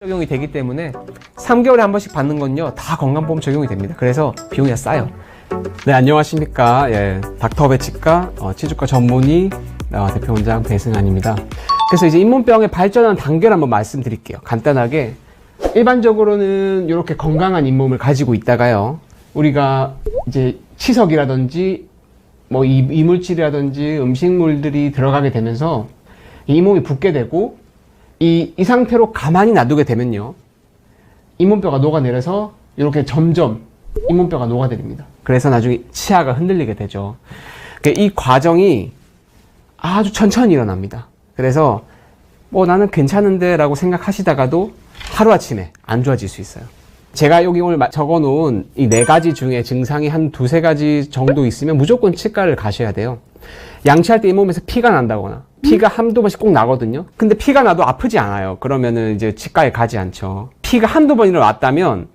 적용이 되기 때문에 3개월에 한 번씩 받는 건요 다 건강보험 적용이 됩니다. 그래서 비용이 싸요. 네, 안녕하십니까. 닥터베 치과 치주과 전문의 대표원장 배승환입니다. 그래서 이제 잇몸병의 발전하는 단계를 한번 말씀드릴게요. 간단하게 일반적으로는 이렇게 건강한 잇몸을 가지고 있다가요, 우리가 이제 치석이라든지 뭐 이물질이라든지 음식물들이 들어가게 되면서 이 잇몸이 붓게 되고 이 상태로 가만히 놔두게 되면요, 잇몸뼈가 녹아내려서 이렇게 점점 잇몸뼈가 녹아내립니다. 그래서 나중에 치아가 흔들리게 되죠. 이 과정이 아주 천천히 일어납니다. 그래서 뭐 나는 괜찮은데 라고 생각하시다가도 하루아침에 안 좋아질 수 있어요. 제가 여기 오늘 적어 놓은 이 4가지 중에 증상이 한 2-3가지 정도 있으면 무조건 치과를 가셔야 돼요. 양치할 때 잇몸에서 피가 난다거나, 피가 한두 번씩 꼭 나거든요. 근데 피가 나도 아프지 않아요. 그러면은 이제 치과에 가지 않죠. 피가 한두 번이나 왔다면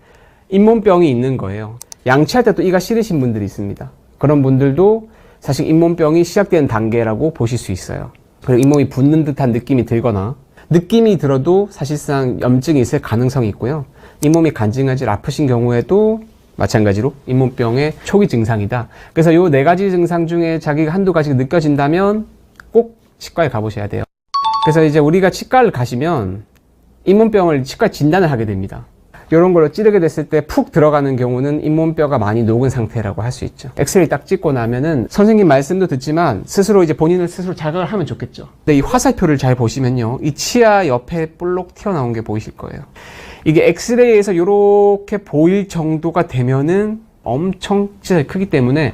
잇몸병이 있는 거예요. 양치할 때 또 이가 싫으신 분들이 있습니다. 그런 분들도 사실 잇몸병이 시작되는 단계라고 보실 수 있어요. 그리고 잇몸이 붓는 듯한 느낌이 들거나, 느낌이 들어도 사실상 염증이 있을 가능성이 있고요. 잇몸이 간질간질 아프신 경우에도 마찬가지로 잇몸병의 초기 증상이다. 그래서 이 4가지 증상 중에 자기가 한두 가지가 느껴진다면 꼭 치과에 가보셔야 돼요. 그래서 이제 우리가 치과를 가시면 잇몸병을 치과 진단을 하게 됩니다. 이런 걸로 찌르게 됐을 때 푹 들어가는 경우는 잇몸뼈가 많이 녹은 상태라고 할 수 있죠. 엑스레이 딱 찍고 나면은 선생님 말씀도 듣지만 스스로 이제 본인을 스스로 자각을 하면 좋겠죠. 근데 이 화살표를 잘 보시면요, 이 치아 옆에 볼록 튀어나온 게 보이실 거예요. 이게 엑스레이에서 이렇게 보일 정도가 되면은 엄청 진짜 크기 때문에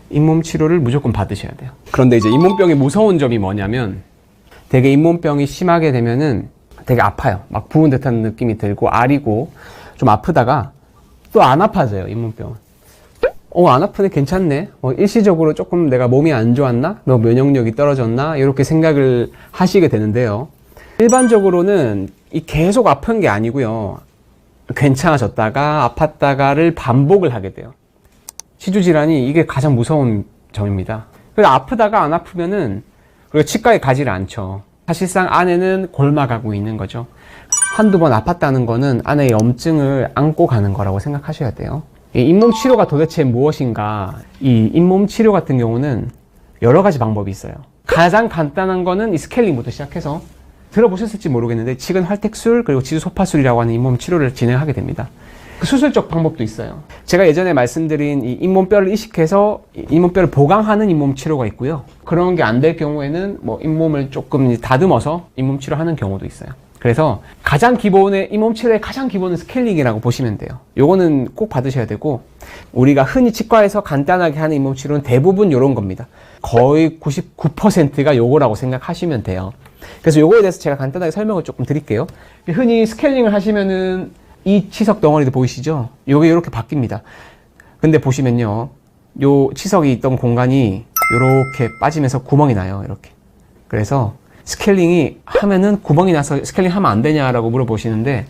잇몸 치료를 무조건 받으셔야 돼요. 그런데 이제 잇몸병의 무서운 점이 뭐냐면, 되게 잇몸병이 심하게 되면은 되게 아파요. 막 부은 듯한 느낌이 들고 아리고 좀 아프다가 또 안 아파져요, 잇몸병은. 안 아프네, 괜찮네. 일시적으로 조금 내가 몸이 안 좋았나? 뭐 면역력이 떨어졌나? 이렇게 생각을 하시게 되는데요. 일반적으로는 이 계속 아픈 게 아니고요, 괜찮아졌다가 아팠다가를 반복을 하게 돼요. 치주 질환이 이게 가장 무서운 점입니다. 그래서 아프다가 안 아프면은 그리고 치과에 가지를 않죠. 사실상 안에는 골마가고 있는 거죠. 한두 번 아팠다는 거는 안에 염증을 안고 가는 거라고 생각하셔야 돼요. 이 잇몸 치료가 도대체 무엇인가? 이 잇몸 치료 같은 경우는 여러 가지 방법이 있어요. 가장 간단한 거는 이 스케일링부터 시작해서, 들어보셨을지 모르겠는데 치근 활택술 그리고 지수 소파술이라고 하는 잇몸 치료를 진행하게 됩니다. 그 수술적 방법도 있어요. 제가 예전에 말씀드린 이 잇몸뼈를 이식해서 잇몸뼈를 보강하는 잇몸 치료가 있고요. 그런 게 안 될 경우에는 뭐 잇몸을 조금 다듬어서 잇몸 치료하는 경우도 있어요. 그래서 가장 기본의 잇몸 치료의 가장 기본은 스케일링이라고 보시면 돼요. 요거는 꼭 받으셔야 되고, 우리가 흔히 치과에서 간단하게 하는 잇몸 치료는 대부분 요런 겁니다. 거의 99%가 요거라고 생각하시면 돼요. 그래서 요거에 대해서 제가 간단하게 설명을 조금 드릴게요. 흔히 스케일링을 하시면은 이 치석 덩어리도 보이시죠? 요게 이렇게 바뀝니다. 근데 보시면요, 요 치석이 있던 공간이 이렇게 빠지면서 구멍이 나요, 이렇게. 그래서 스케일링이 하면은 구멍이 나서 스케일링 하면 안 되냐라고 물어보시는데,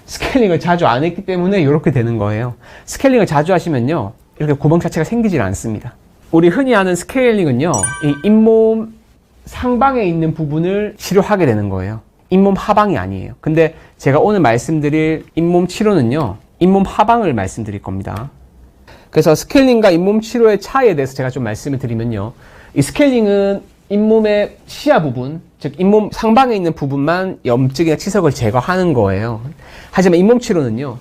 스케일링을 자주 안 했기 때문에 이렇게 되는 거예요. 스케일링을 자주 하시면요, 이렇게 구멍 자체가 생기질 않습니다. 우리 흔히 하는 스케일링은요, 이 잇몸 상방에 있는 부분을 치료하게 되는 거예요. 잇몸 하방이 아니에요. 근데 제가 오늘 말씀드릴 잇몸 치료는요, 잇몸 하방을 말씀드릴 겁니다. 그래서 스케일링과 잇몸 치료의 차이에 대해서 제가 좀 말씀을 드리면요, 이 스케일링은 잇몸의 치아 부분, 즉 잇몸 상방에 있는 부분만 염증이나 치석을 제거하는 거예요. 하지만 잇몸 치료는요,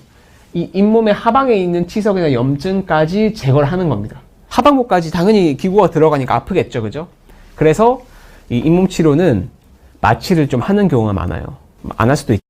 이 잇몸의 하방에 있는 치석이나 염증까지 제거를 하는 겁니다. 하방부까지 당연히 기구가 들어가니까 아프겠죠, 그죠? 그래서 이 잇몸 치료는 마취를 좀 하는 경우가 많아요. 안 할 수도 있고.